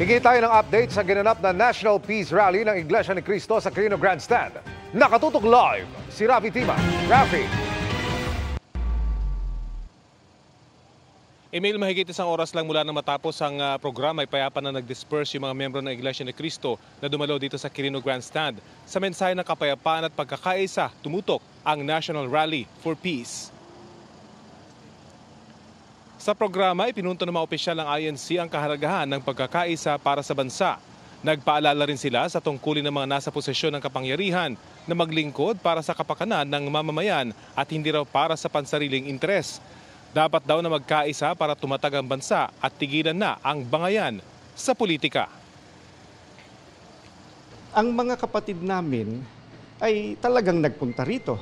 Hingi tayo ng update sa ginanap na National Peace Rally ng Iglesia ni Cristo sa Quirino Grandstand. Nakatutok live si Rafi Tima. Rafi. Emil, mahigit isang oras lang mula nang matapos ang programa ay payapa na nag-disperse yung mga membro ng Iglesia ni Cristo na dumalo dito sa Quirino Grandstand. Sa mensahe ng kapayapaan at pagkakaisa, tumutok ang National Rally for Peace. Sa programa, ipinunto ng mga opisyal ng INC ang kahalagahan ng pagkakaisa para sa bansa. Nagpaalala rin sila sa tungkulin ng mga nasa posisyon ng kapangyarihan na maglingkod para sa kapakanan ng mamamayan at hindi raw para sa pansariling interes. Dapat daw na magkaisa para tumatag ang bansa at tigilan na ang bangayan sa politika. Ang mga kapatid namin ay talagang nagpunta rito.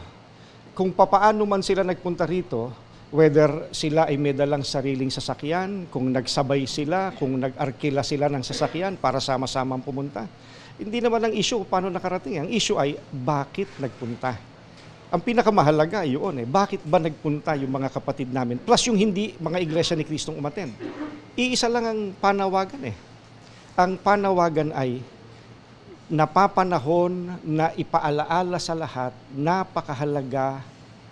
Kung papaano man sila nagpunta rito, whether sila ay may dalang sariling sasakyan, kung nagsabay sila, kung nag-arkila sila ng sasakyan para sama-samang pumunta. Hindi naman ang issue paano nakarating. Ang issue ay bakit nagpunta. Ang pinakamahalaga yun bakit ba nagpunta yung mga kapatid namin? Plus yung hindi mga Iglesia ni Cristong umaten. Iisa lang ang panawagan Ang panawagan ay napapanahon na ipaalaala sa lahat, napakahalaga,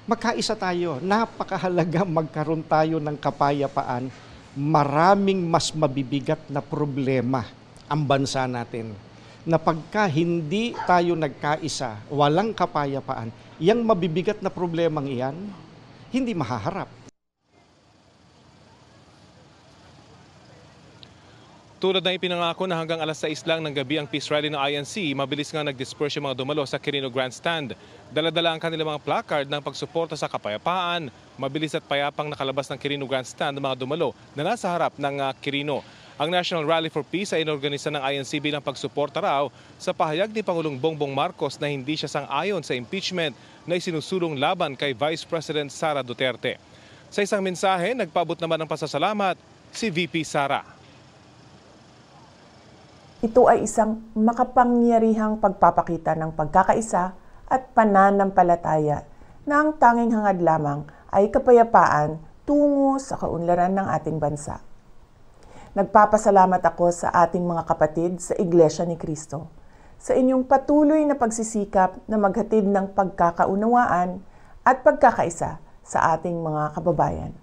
magkaisa tayo, napakahalaga magkaroon tayo ng kapayapaan. Maraming mas mabibigat na problema ang bansa natin. Na pagka hindi tayo nagkaisa, walang kapayapaan, yang mabibigat na problemang iyan, hindi mahaharap. Tulad na ipinangako na hanggang alas 6 lang ng gabi ang peace rally ng INC, mabilis nga nag-disperse yung mga dumalo sa Quirino Grandstand. Dala-dala ang kanilang mga placard ng pagsuporta sa kapayapaan. Mabilis at payapang nakalabas ng Quirino Grandstand ng mga dumalo na nasa harap ng Quirino. Ang National Rally for Peace ay inorganisa ng INC bilang pagsuporta raw sa pahayag ni Pangulong Bongbong Marcos na hindi siya sang-ayon sa impeachment na isinusulong laban kay Vice President Sara Duterte. Sa isang mensahe, nagpaabot naman ng pasasalamat si VP Sara. Ito ay isang makapangyarihang pagpapakita ng pagkakaisa at pananampalataya na ang tanging hangad lamang ay kapayapaan tungo sa kaunlaran ng ating bansa. Nagpapasalamat ako sa ating mga kapatid sa Iglesia ni Cristo sa inyong patuloy na pagsisikap na maghatid ng pagkakaunawaan at pagkakaisa sa ating mga kababayan.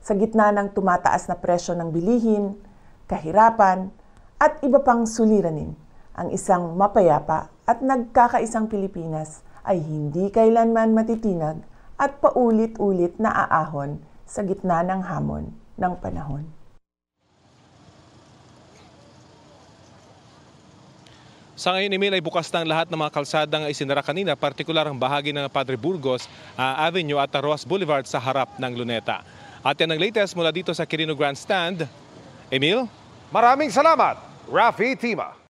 Sa gitna ng tumataas na presyo ng bilihin, kahirapan, at iba pang suliranin, ang isang mapayapa at nagkakaisang Pilipinas ay hindi kailanman matitinag at paulit-ulit na aahon sa gitna ng hamon ng panahon. Sa ngayon, Emil, ay bukas na ang lahat ng mga kalsadang isinara kanina, partikular ang bahagi ng Padre Burgos Avenue at Roas Boulevard sa harap ng Luneta. At yan ang latest mula dito sa Quirino Grandstand. Emil? Maraming salamat, Rafi Tima.